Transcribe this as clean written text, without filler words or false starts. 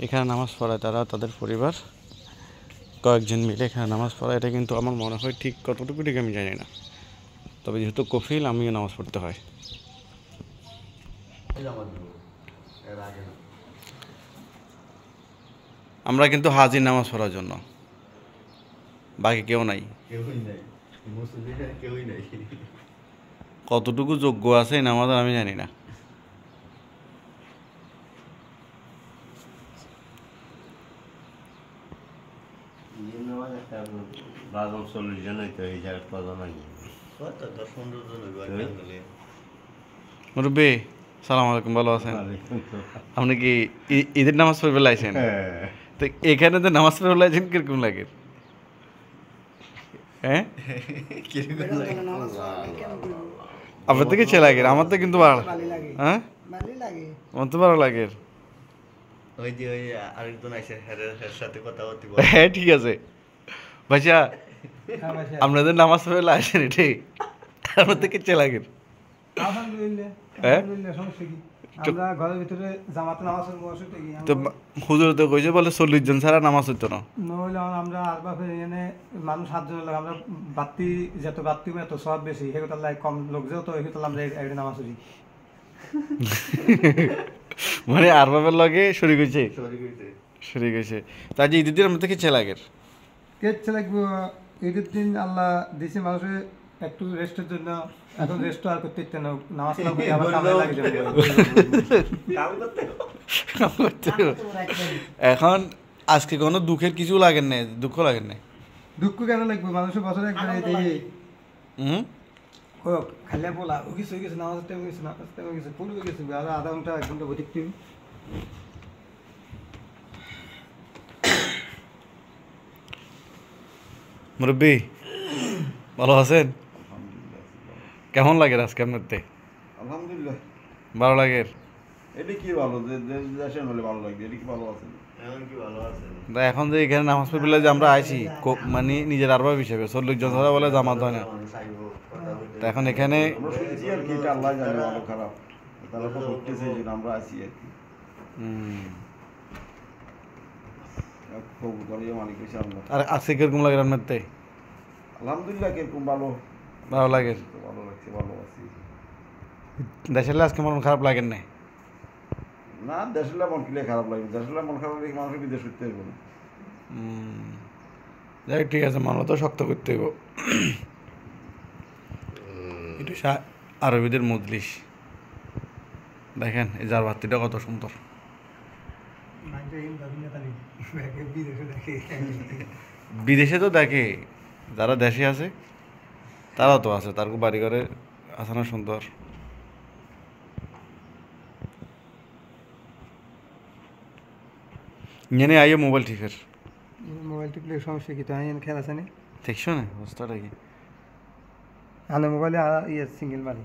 এখানে নামাজ পড়ায় তারা, তাদের পরিবার কয়েকজন মিলে এখানে নামাজ পড়ায়। এটা কিন্তু আমার মনে হয় ঠিক কতটুকু ঠিক আমি জানি না, তবে যেহেতু কফিল আমিও নামাজ পড়তে হয়। আমরা কিন্তু হাজির নামাজ পড়ার জন্য, বাকি কেউ নাই, কতটুকু যোগ্য আছে এই নামাজ আমি জানি না। মুরব্বী সালাম আলাইকুম, ভালো আছেন? আপনি কি ঈদের নামাজ পড়বে লাইছেন? তো এখানে তো নামাজ পড়বে লাইছেন, কিরকম লাগে? হ্যাঁ, আপনার থেকে ইচ্ছে লাগে, আমার তো কিন্তু ভালো। হ্যাঁ, আমার তো ভালো লাগে। হ্যাঁ ঠিক আছে ভাইয়া, আপনাদের নামাজ পড়বে লাইছেন, এটাই আমার থেকে ইচ্ছে লাগে। তো হুজুর তো কইছে বলে 40 জন ছাড়া নামাজ হইতো না। আমরা মানুষ 7 জন, আমরা বাত্তি যত বাত্তি এত সব বেশি, সেগুলো কম লোক যেহেতু আমরা একটা নামাজ পড়ি। মানে আরবাবের লগে শরীক হইছে, শরীক হইছে। তাই যে ঈদের দিন আমরা থেকে ইচ্ছে লাগে, ইচ্ছে লাগবে। ঈদের দিন আল্লাহ দিছে মানুষের একটু রেস্টের জন্য, এখন রেস্ট আর করতে ইচ্ছে না, নামাজ না পড়ে আবার কামে লাগে যাবে। এখন আজকে কোনো দুঃখের কিছু লাগেন না, দুঃখ লাগেন না। দুঃখ কেন লাগবে? মানুষের বছরে একবার খালিয়া বলা ও কিছু হয়ে গেছে, নামাজ টাইম হয়ে গেছে, নামাজ টাইম হয়ে গেছে, ফুল হয়ে গেছে, আর আধা ঘন্টা 1 ঘন্টা বই দেখতে। মুরব্বী ভালো আছেন? কেমন লাগে আজকে আপনারতে? আলহামদুলিল্লাহ ভালো লাগে। এটা কি ভালো যে দেশের হলে ভালো লাগে, এটা কি ভালো আছে? এখন যে এখানে নামাজ পড়লে যে আমরা আইছি, মানে নিজের আরবাব হিসেবে 40 জন ছাড়া বলে জামাত হয় না। তা এখন এখানে আমরা শুনছি আর কি, এটা আল্লাহ জানে ভালো খারাপ, তারা তো করতেছে এই জন্য আমরা আছি আর কি। মালিক হয়েছে আল্লাহ। আর আজকে কিরকম লাগে আপনারতে? আলহামদুলিল্লাহ, কিরকম ভালো, ভালো লাগে, ভালো লাগছে, ভালো আছি। দেশের আজকে মন খারাপ লাগেন না? না, দেশের মন কিলে খারাপ লাগবে, দেশের মন খারাপ লাগে মানুষের বিদেশ করতে হইব না। যাই ঠিক আছে, মনে তো শক্ত করতে হইব। একটু আরবিদের মজলিস দেখেন, এই যার বাতিটা কত সুন্দর। বিদেশে তো দেখে, যারা দেশে আছে তারাও তো আছে, তার বাড়ি ঘরে আছে না সুন্দর। এনে আইয়ে মোবাইল ঠিকের, মোবাইল টিপলে সমস্যা কি? তো আমি খেয়াল আছে না, দেখছো না অবস্থাটা কি? মোবাইলে সিঙ্গেল মারি।